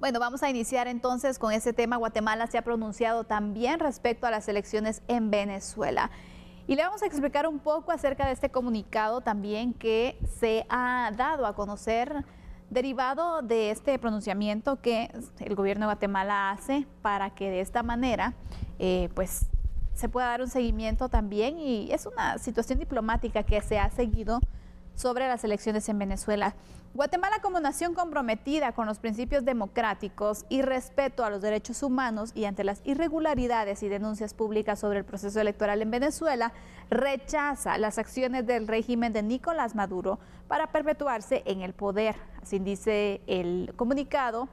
Bueno, vamos a iniciar entonces con ese tema. Guatemala se ha pronunciado también respecto a las elecciones en Venezuela. Y le vamos a explicar un poco acerca de este comunicado también que se ha dado a conocer derivado de este pronunciamiento que el gobierno de Guatemala hace para que de esta manera pues se pueda dar un seguimiento también, y es una situación diplomática que se ha seguido sobre las elecciones en Venezuela. Guatemala, como nación comprometida con los principios democráticos y respeto a los derechos humanos y ante las irregularidades y denuncias públicas sobre el proceso electoral en Venezuela, rechaza las acciones del régimen de Nicolás Maduro para perpetuarse en el poder. Así dice el comunicado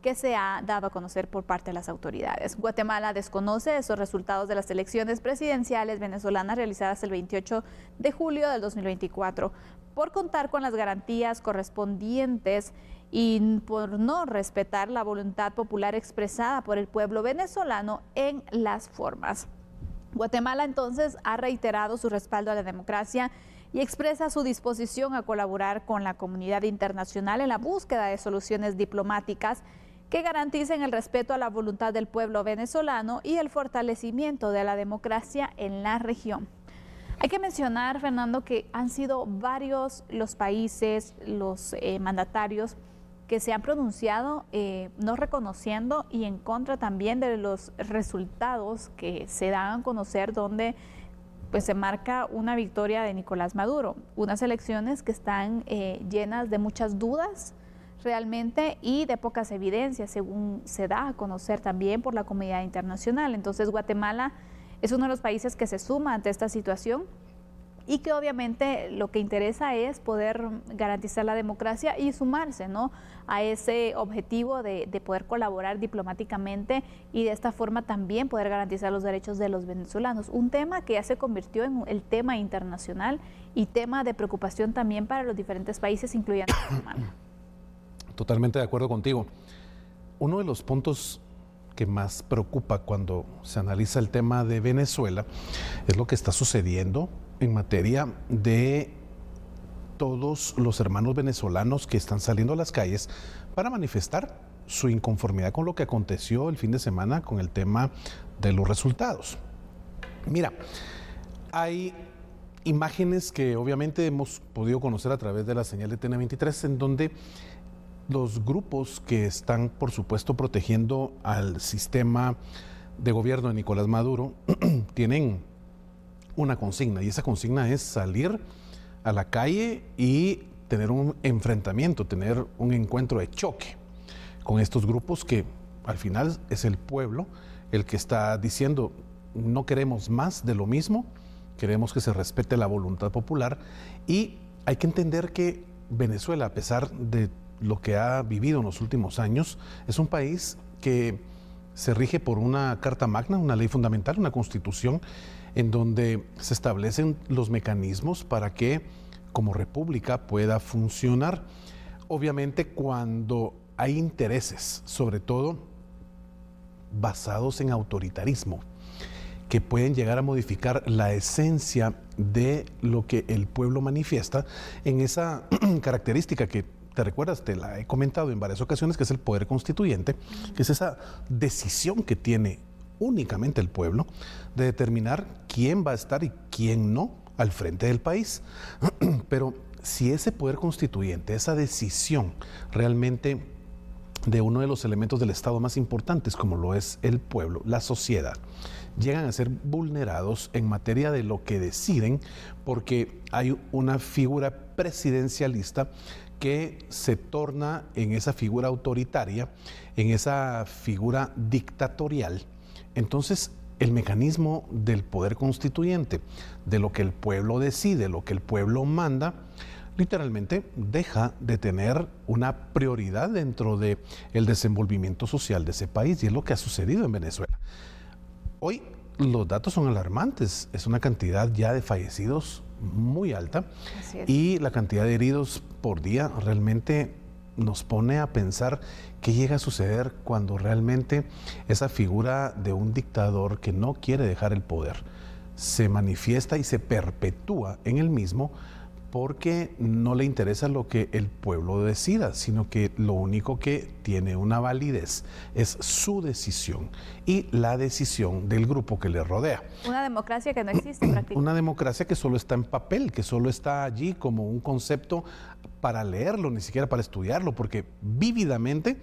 que se ha dado a conocer por parte de las autoridades. Guatemala desconoce esos resultados de las elecciones presidenciales venezolanas realizadas el 28 de julio del 2024 por contar con las garantías correspondientes y por no respetar la voluntad popular expresada por el pueblo venezolano en las formas. Guatemala entonces ha reiterado su respaldo a la democracia y expresa su disposición a colaborar con la comunidad internacional en la búsqueda de soluciones diplomáticas que garanticen el respeto a la voluntad del pueblo venezolano y el fortalecimiento de la democracia en la región. Hay que mencionar, Fernando, que han sido varios los países, los mandatarios que se han pronunciado no reconociendo y en contra también de los resultados que se dan a conocer, donde pues se marca una victoria de Nicolás Maduro. Unas elecciones que están llenas de muchas dudas realmente y de pocas evidencias, según se da a conocer también por la comunidad internacional. Entonces Guatemala es uno de los países que se suma ante esta situación y que obviamente lo que interesa es poder garantizar la democracia y sumarse, ¿no?, a ese objetivo de poder colaborar diplomáticamente y de esta forma también poder garantizar los derechos de los venezolanos. Un tema que ya se convirtió en el tema internacional y tema de preocupación también para los diferentes países, incluyendo Guatemala. Totalmente de acuerdo contigo. Uno de los puntos que más preocupa cuando se analiza el tema de Venezuela es lo que está sucediendo en materia de todos los hermanos venezolanos que están saliendo a las calles para manifestar su inconformidad con lo que aconteció el fin de semana con el tema de los resultados. Mira, hay imágenes que obviamente hemos podido conocer a través de la señal de TN23 en donde los grupos que están, por supuesto, protegiendo al sistema de gobierno de Nicolás Maduro tienen una consigna, y esa consigna es salir a la calle y tener un enfrentamiento, tener un encuentro de choque con estos grupos que al final es el pueblo el que está diciendo: no queremos más de lo mismo, queremos que se respete la voluntad popular. Y hay que entender que Venezuela, a pesar de lo que ha vivido en los últimos años, es un país que se rige por una carta magna, una ley fundamental, una constitución, en donde se establecen los mecanismos para que como república pueda funcionar. Obviamente cuando hay intereses, sobre todo basados en autoritarismo, que pueden llegar a modificar la esencia de lo que el pueblo manifiesta, en esa característica que te recuerdas, te la he comentado en varias ocasiones, que es el poder constituyente, que es esa decisión que tiene únicamente el pueblo de determinar quién va a estar y quién no al frente del país. Pero si ese poder constituyente, esa decisión realmente de uno de los elementos del Estado más importantes, como lo es el pueblo, la sociedad, llegan a ser vulnerados en materia de lo que deciden, porque hay una figura presidencialista que se torna en esa figura autoritaria, en esa figura dictatorial. Entonces, el mecanismo del poder constituyente, de lo que el pueblo decide, lo que el pueblo manda, literalmente deja de tener una prioridad dentro del desenvolvimiento social de ese país, y es lo que ha sucedido en Venezuela. Hoy los datos son alarmantes, es una cantidad ya de fallecidos muy alta, y la cantidad de heridos por día realmente nos pone a pensar qué llega a suceder cuando realmente esa figura de un dictador que no quiere dejar el poder se manifiesta y se perpetúa en el mismo porque no le interesa lo que el pueblo decida, sino que lo único que tiene una validez es su decisión y la decisión del grupo que le rodea. Una democracia que no existe prácticamente. Una democracia que solo está en papel, que solo está allí como un concepto para leerlo, ni siquiera para estudiarlo, porque vívidamente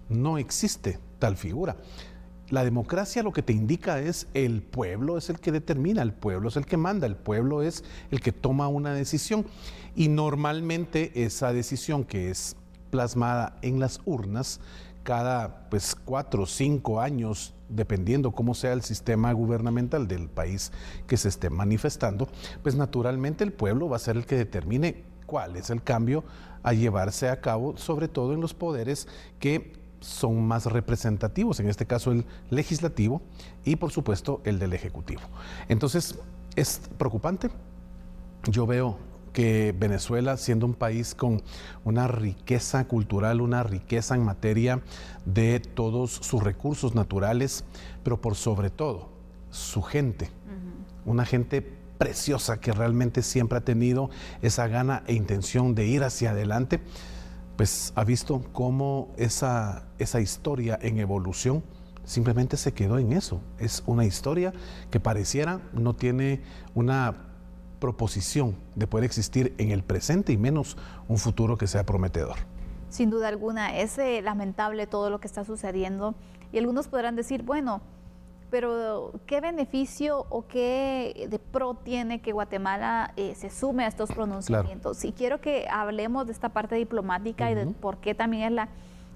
no existe tal figura. La democracia lo que te indica es el pueblo es el que determina, el pueblo es el que manda, el pueblo es el que toma una decisión y normalmente esa decisión que es plasmada en las urnas cada 4 o 5 años, dependiendo cómo sea el sistema gubernamental del país que se esté manifestando, pues naturalmente el pueblo va a ser el que determine cuál es el cambio a llevarse a cabo, sobre todo en los poderes que son más representativos, en este caso el legislativo y por supuesto el del ejecutivo. Entonces es preocupante. Yo veo que Venezuela, siendo un país con una riqueza cultural, una riqueza en materia de todos sus recursos naturales, pero por sobre todo su gente, una gente preciosa que realmente siempre ha tenido esa gana e intención de ir hacia adelante, pues ha visto cómo esa historia en evolución simplemente se quedó en eso. Es una historia que pareciera no tiene una proposición de poder existir en el presente y menos un futuro que sea prometedor. Sin duda alguna, es lamentable todo lo que está sucediendo y algunos podrán decir, bueno, pero ¿qué beneficio o qué de pro tiene que Guatemala se sume a estos pronunciamientos? Claro. Y quiero que hablemos de esta parte diplomática y de por qué también es la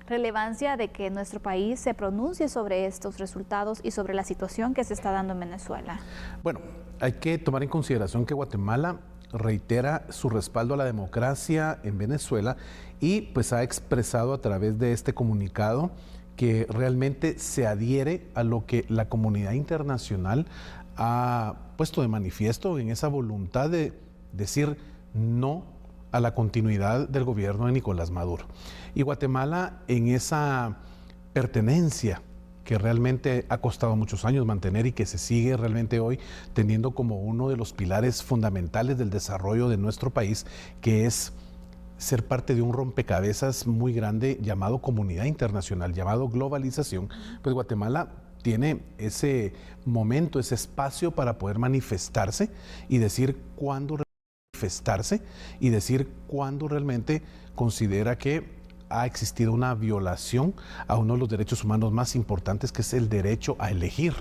relevancia de que nuestro país se pronuncie sobre estos resultados y sobre la situación que se está dando en Venezuela. Bueno, hay que tomar en consideración que Guatemala reitera su respaldo a la democracia en Venezuela y pues ha expresado a través de este comunicado que realmente se adhiere a lo que la comunidad internacional ha puesto de manifiesto en esa voluntad de decir no a la continuidad del gobierno de Nicolás Maduro. Y Guatemala, en esa pertenencia que realmente ha costado muchos años mantener y que se sigue realmente hoy teniendo como uno de los pilares fundamentales del desarrollo de nuestro país, que es ser parte de un rompecabezas muy grande llamado comunidad internacional, llamado globalización, pues Guatemala tiene ese momento, ese espacio para poder manifestarse y decir cuándo realmente considera que ha existido una violación a uno de los derechos humanos más importantes, que es el derecho a elegir,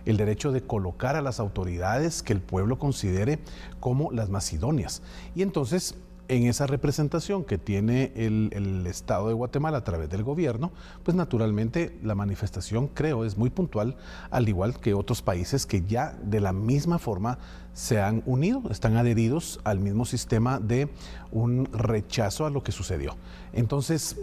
el derecho de colocar a las autoridades que el pueblo considere como las más idóneas. Y entonces, en esa representación que tiene el Estado de Guatemala a través del gobierno, pues naturalmente la manifestación, creo, es muy puntual, al igual que otros países que ya de la misma forma se han unido, están adheridos al mismo sistema de un rechazo a lo que sucedió. Entonces,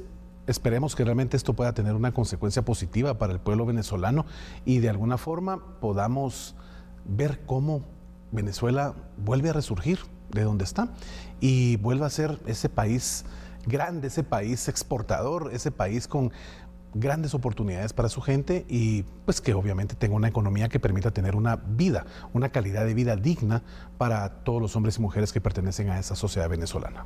esperemos que realmente esto pueda tener una consecuencia positiva para el pueblo venezolano y de alguna forma podamos ver cómo Venezuela vuelve a resurgir de donde está y vuelva a ser ese país grande, ese país exportador, ese país con grandes oportunidades para su gente y pues que obviamente tenga una economía que permita tener una vida, una calidad de vida digna para todos los hombres y mujeres que pertenecen a esa sociedad venezolana.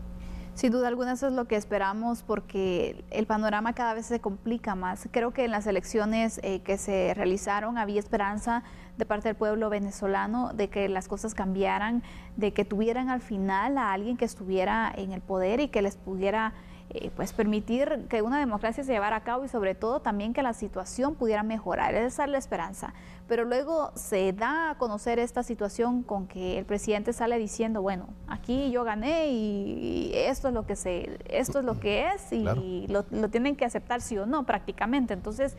Sin duda alguna eso es lo que esperamos porque el panorama cada vez se complica más. Creo que en las elecciones que se realizaron había esperanza de parte del pueblo venezolano de que las cosas cambiaran, de que tuvieran al final a alguien que estuviera en el poder y que les pudiera pues permitir que una democracia se llevara a cabo y sobre todo también que la situación pudiera mejorar. Esa es la esperanza. Pero luego se da a conocer esta situación con que el presidente sale diciendo, bueno, aquí yo gané y esto es lo que es y claro, lo tienen que aceptar sí o no prácticamente. Entonces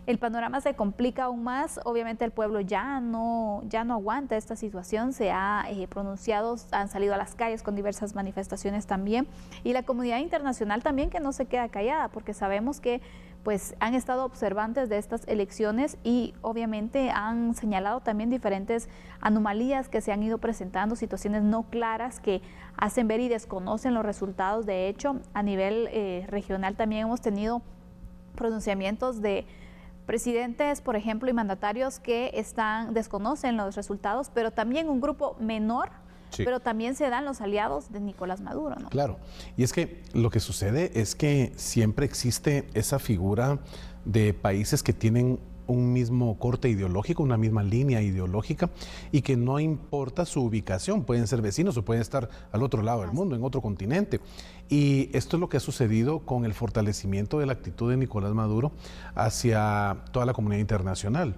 el panorama se complica aún más. Obviamente el pueblo ya no aguanta esta situación, se ha pronunciado, han salido a las calles con diversas manifestaciones también y la comunidad internacional también que no se queda callada porque sabemos que pues han estado observantes de estas elecciones y obviamente han señalado también diferentes anomalías que se han ido presentando, situaciones no claras que hacen ver y desconocen los resultados. De hecho, a nivel regional también hemos tenido pronunciamientos de presidentes, por ejemplo, y mandatarios que desconocen los resultados, pero también un grupo menor Sí. pero también se dan los aliados de Nicolás Maduro, ¿no? Claro, y es que lo que sucede es que siempre existe esa figura de países que tienen un mismo corte ideológico, una misma línea ideológica, y que no importa su ubicación, pueden ser vecinos o pueden estar al otro lado del mundo, en otro continente. Y esto es lo que ha sucedido con el fortalecimiento de la actitud de Nicolás Maduro hacia toda la comunidad internacional.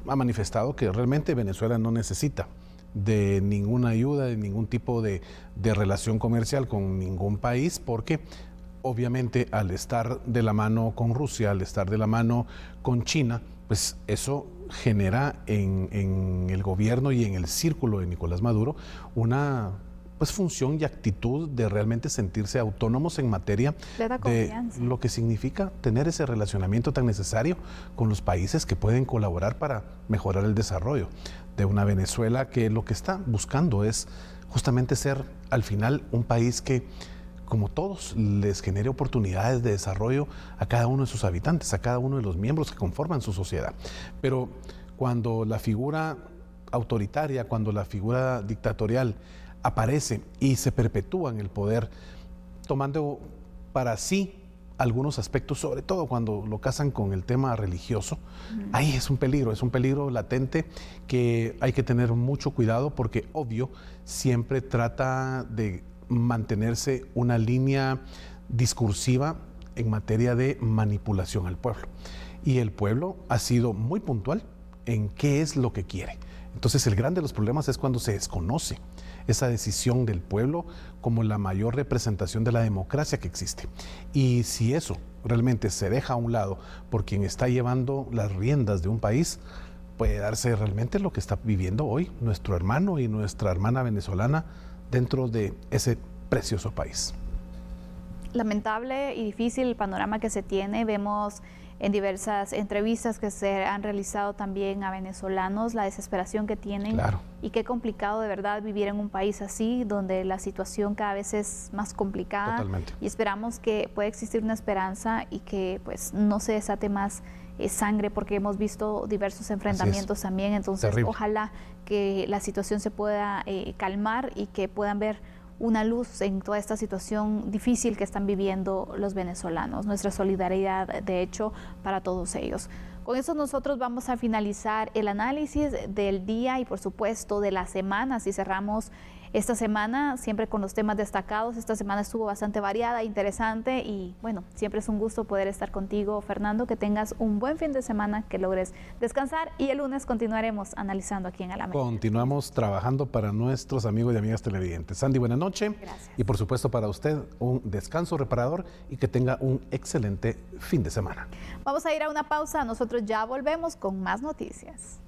Ha manifestado que realmente Venezuela no necesita de ninguna ayuda, de ningún tipo de relación comercial con ningún país, porque obviamente al estar de la mano con Rusia, al estar de la mano con China, pues eso genera en el gobierno y en el círculo de Nicolás Maduro una pues función y actitud de realmente sentirse autónomos en materia de lo que significa tener ese relacionamiento tan necesario con los países que pueden colaborar para mejorar el desarrollo de una Venezuela que lo que está buscando es justamente ser al final un país que, como todos, les genere oportunidades de desarrollo a cada uno de sus habitantes, a cada uno de los miembros que conforman su sociedad. Pero cuando la figura autoritaria, cuando la figura dictatorial aparece y se perpetúa en el poder, tomando para sí algunos aspectos, sobre todo cuando lo casan con el tema religioso, ahí es un peligro latente que hay que tener mucho cuidado porque, obvio, siempre trata de mantenerse una línea discursiva en materia de manipulación al pueblo. Y el pueblo ha sido muy puntual en qué es lo que quiere. Entonces, el gran de los problemas es cuando se desconoce esa decisión del pueblo como la mayor representación de la democracia que existe. Y si eso realmente se deja a un lado por quien está llevando las riendas de un país, puede darse realmente lo que está viviendo hoy nuestro hermano y nuestra hermana venezolana dentro de ese precioso país. Lamentable y difícil el panorama que se tiene. Vemos en diversas entrevistas que se han realizado también a venezolanos la desesperación que tienen. Claro. Y qué complicado de verdad vivir en un país así, donde la situación cada vez es más complicada. Totalmente. Y esperamos que pueda existir una esperanza y que pues no se desate más sangre, porque hemos visto diversos enfrentamientos también. Entonces, terrible. Ojalá que la situación se pueda calmar y que puedan ver una luz en toda esta situación difícil que están viviendo los venezolanos. Nuestra solidaridad, de hecho, para todos ellos. Con eso nosotros vamos a finalizar el análisis del día y, por supuesto, de la semana. Si cerramos esta semana siempre con los temas destacados. Esta semana estuvo bastante variada, interesante y bueno, siempre es un gusto poder estar contigo, Fernando. Que tengas un buen fin de semana, que logres descansar y el lunes continuaremos analizando aquí en A la Mesa. Continuamos trabajando para nuestros amigos y amigas televidentes. Sandy, buenas noches. Gracias. Y por supuesto para usted un descanso reparador y que tenga un excelente fin de semana. Vamos a ir a una pausa, nosotros ya volvemos con más noticias.